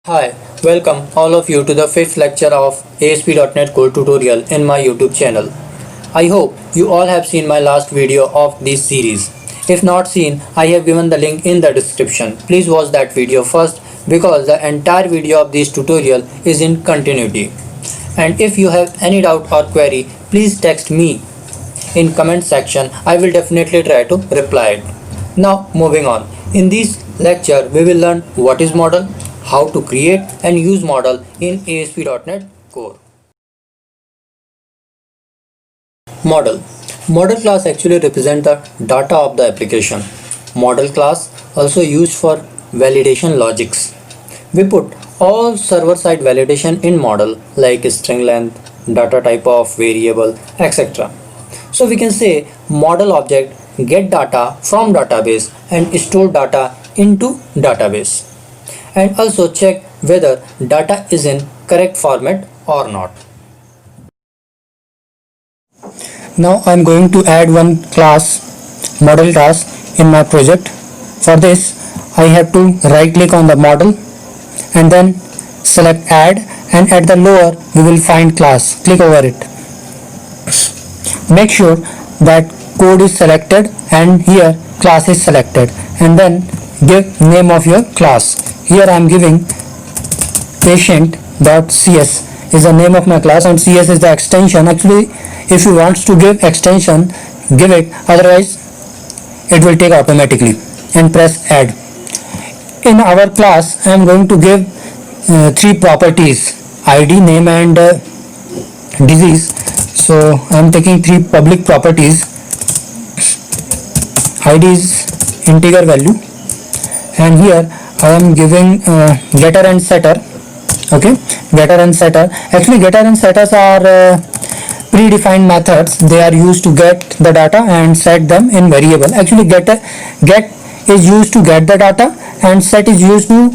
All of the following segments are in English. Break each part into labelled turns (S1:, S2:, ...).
S1: Hi, welcome all of you to the fifth lecture of ASP.NET Core tutorial in my YouTube channel. I hope you all have seen my last video of this series. If not seen, I have given the link in the description. Please watch that video first because the entire video of this tutorial is in continuity. And if you have any doubt or query, please text me in comment section. I will definitely try to reply it. Now moving on. In this lecture, we will learn what is model, how to create and use model in ASP.NET Core. Model. Model class actually represent the data of the application. Model class also used for validation logics. We put all server-side validation in model like string length, data type of variable, etc. So we can say model object get data from database and store data into database, and also check whether data is in correct format or not. Now I'm going to add one class, model class, in my project. For this I have to right click on the model and then select add, and at the lower we will find class. Click over it. Make sure that code is selected and here class is selected, and then give name of your class. Here I am giving patient.cs is the name of my class and cs is the extension. Actually, if you want to give extension, give it, otherwise it will take automatically, and press add. In our class I am going to give three properties: id, name and disease. So I am taking three public properties. id is integer value, and here I am giving getter and setter. Okay, getter and setter. Actually, getter and setters are predefined methods. They are used to get the data and set them in variable. Actually, get is used to get the data, and set is used to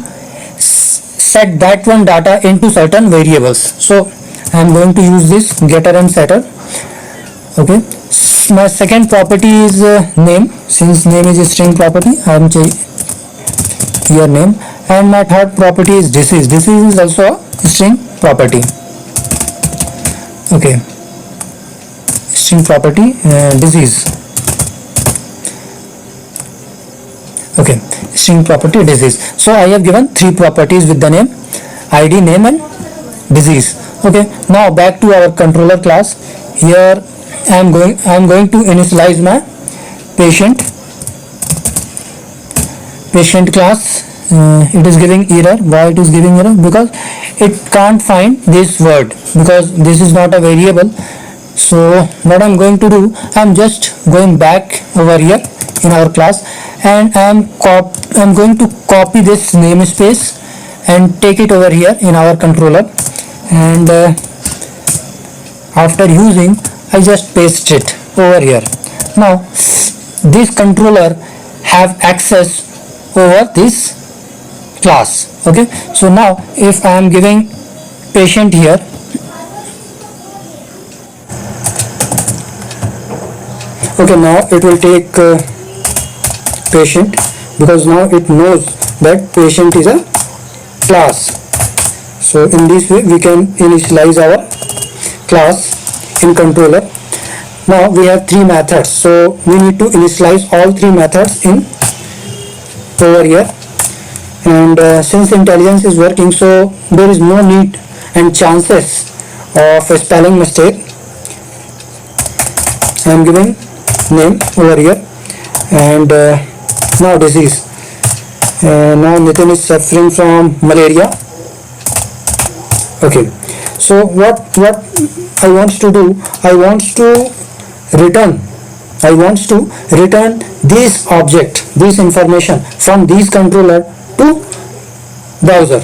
S1: set that one data into certain variables. So I am going to use this getter and setter. Okay, my second property is name. Since name is a string property, I am here name, and my third property is disease. Disease is also a string property. Okay, string property disease. Okay, string property disease. So I have given three properties with the name, id, name and disease. Okay, now back to our controller class. Here I am going to initialize my patient class. It is giving error. Why it is giving error? Because it can't find this word, because this is not a variable. So what I'm going to do, I'm just going back over here in our class, and I'm going to copy this namespace and take it over here in our controller, and after using I just paste it over here. Now this controller have access over this class. Okay, so now if I am giving patient here, okay, now it will take patient, because now it knows that patient is a class. So in this way we can initialize our class in controller. Now we have three methods, so we need to initialize all three methods in over here. And since intelligence is working, so there is no need and chances of a spelling mistake. I am giving name over here, and now disease. Now Nitin is suffering from malaria. Okay, so what I want to do, I want to return this object, this information from this controller to browser.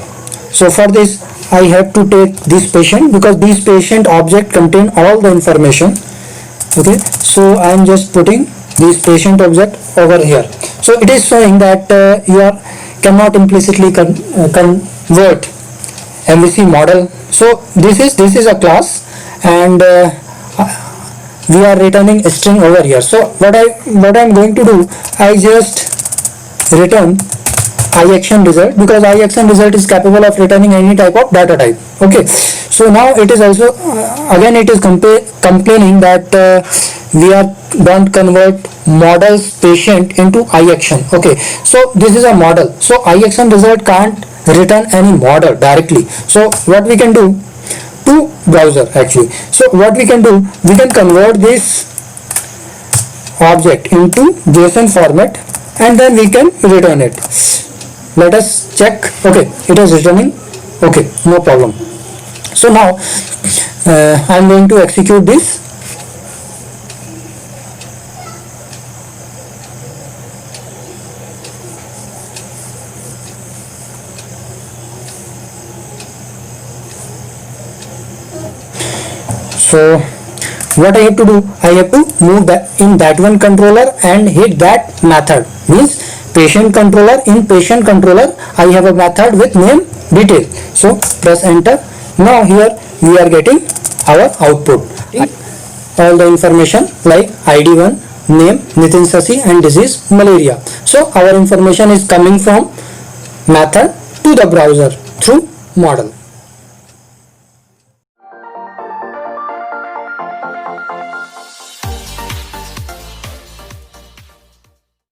S1: So for this I have to take this patient, because this patient object contain all the information. Okay, so I am just putting this patient object over here. So it is showing that you cannot implicitly convert MVC model. So this is a class, and we are returning a string over here. So what I'm going to do, I just return iAction result, because iAction result is capable of returning any type of data type. Okay, so now it is also again it is complaining that we are don't convert models patient into iAction. Okay, so this is a model, so iAction result can't return any model directly. So what we can do to browser actually, so what we can do, we can convert this object into JSON format and then we can return it. Let us check. Okay, it is returning. Okay, no problem. So now I am going to execute this. So what I have to do, I have to move that in that one controller and hit that method, means patient controller. In patient controller I have a method with name detail. So press enter. Now here we are getting our output, all the information like ID1, name Nitin Sasi and disease malaria. So our information is coming from method to the browser through model.